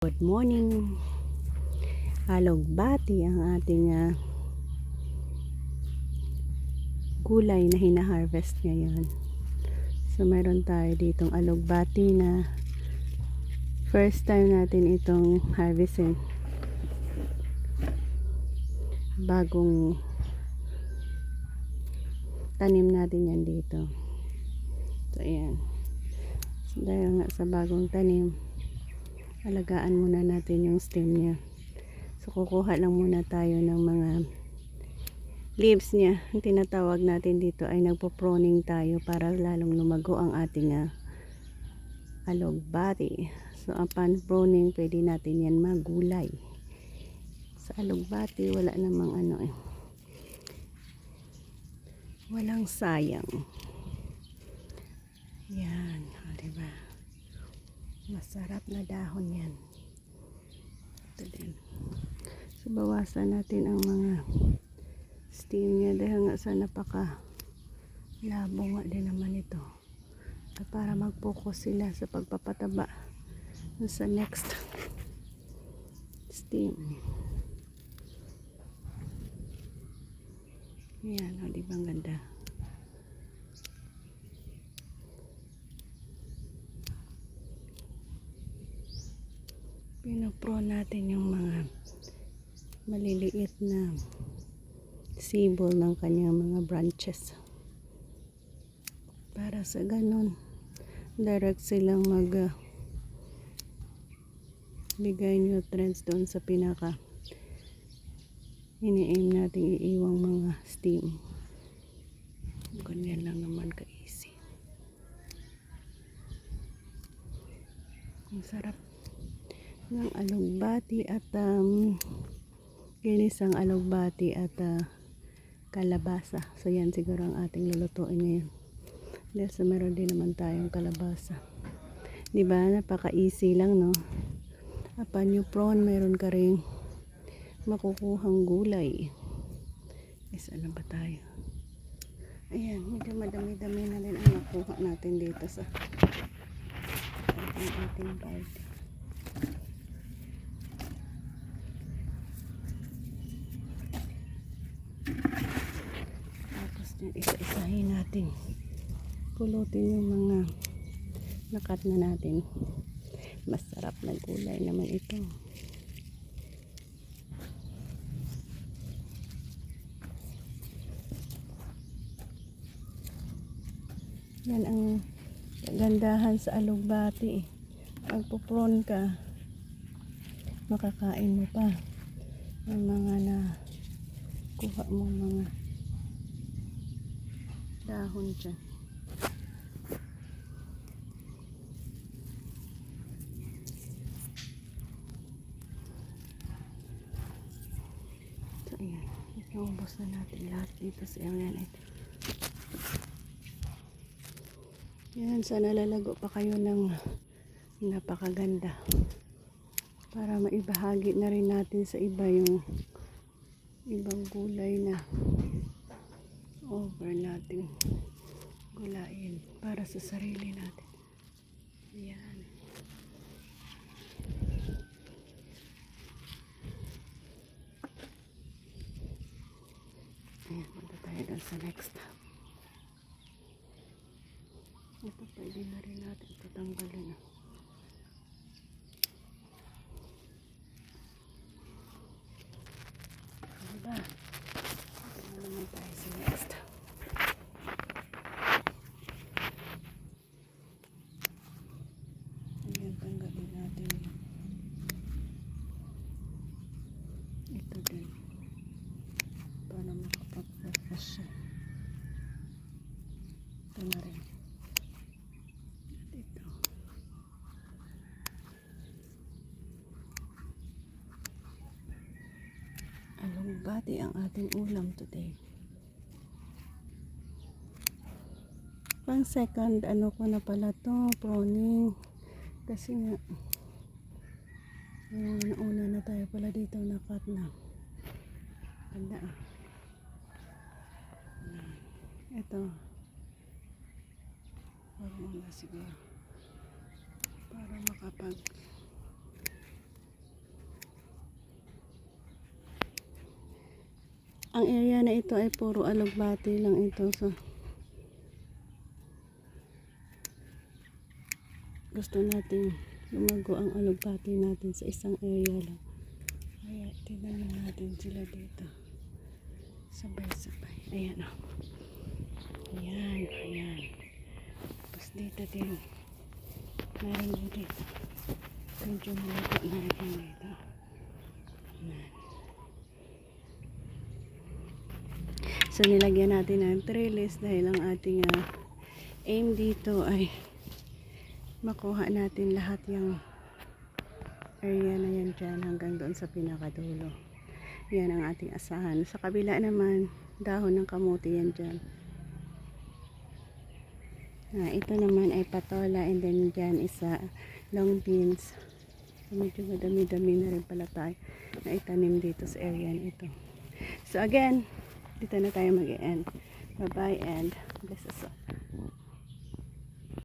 Good morning. Alugbati ang ating gulay na hina-harvest ngayon. So meron tayo ditong alugbati na first time natin itong harvestin. Bagong tanim natin yan dito. So ayan. So, dahil nga sa bagong tanim, alagaan muna natin yung stem niya. So kukuha lang muna tayo ng mga leaves niya. Ang tinatawag natin dito ay nagpo-pruning tayo para lalong lumago ang ating alugbati. So upon pruning, pwede natin yan magulay. Sa alugbati wala namang walang sayang. Yan, diba? Masarap na dahon yan. Ito din. So bawasan natin ang mga steam niya dahil nga sa napaka labo nga din naman ito. At para mag-focus sila sa pagpapataba sa next steam. Yan, o diba ang ganda? Pinapro natin yung mga maliliit na sibol ng kanyang mga branches para sa ganon direct silang bigay nutrients doon sa pinaka ini-aim nating iiwang mga stem. Ganyan lang naman ka-easy. Ang sarap ng alugbati at ginisang alugbati at kalabasa. So yan siguro ang ating lulutuin ngayon. Dahil sa meron din naman tayong kalabasa. Diba? Napaka-easy lang, no? Upon you prawn, meron ka rin makukuhang gulay. Isa na ba tayo? Ayan, medyo madami-dami na rin ang nakuha natin dito sa ating party. Tapos yan, isa-isahin natin. Pulutin yung mga nakat na natin. Masarap na gulay naman ito. Yan ang gandahan sa alugbati. Pag pupron ka, makakain mo pa ang mga na kuha mo mga dahon dyan. So ayan, inuubos na natin lahat dito sa yan. Yan, sana lalago pa kayo ng napakaganda para maibahagi na rin natin sa iba yung ibang gulay na over natin gulayin para sa sarili natin. Yan. Ayan, punta tayo doon sa next. Ito pwede na rin natin tatanggalin. Diba? Ito na naman tayo sa next. Ayan, tanggalin natin yun. Ito din. Para makapag-focus siya. Ito na rin. Ito. Alugbati ang ating ulam today. Pang second ko na pala to, pruning. Kasi nga una na tayo pala dito nakat na. Ganda ah. Ito. Wag mo na siguro. Para makapag Ang area na ito ay puro alugbati lang ito. So, gusto natin lumago ang alugbati natin sa isang area lang. Kaya tinanim natin sila dito. Sabay-sabay. Ayan o. Ayan, ayan. Tapos dito din. Meron din dito. Medyo malapit na rin dito. Ayan. So nilagyan natin ng trellis dahil ang ating aim dito ay makuha natin lahat yung area na yan dyan hanggang doon sa pinakadulo. Yan ang ating asahan. Sa kabila naman, dahon ng kamuti yan dyan. Ito naman ay patola and then dyan isa long beans. Medyo madami-dami na rin pala tayo na itanim dito sa area nito. So again, dito na tayo mag-end. Bye-bye and bless us all.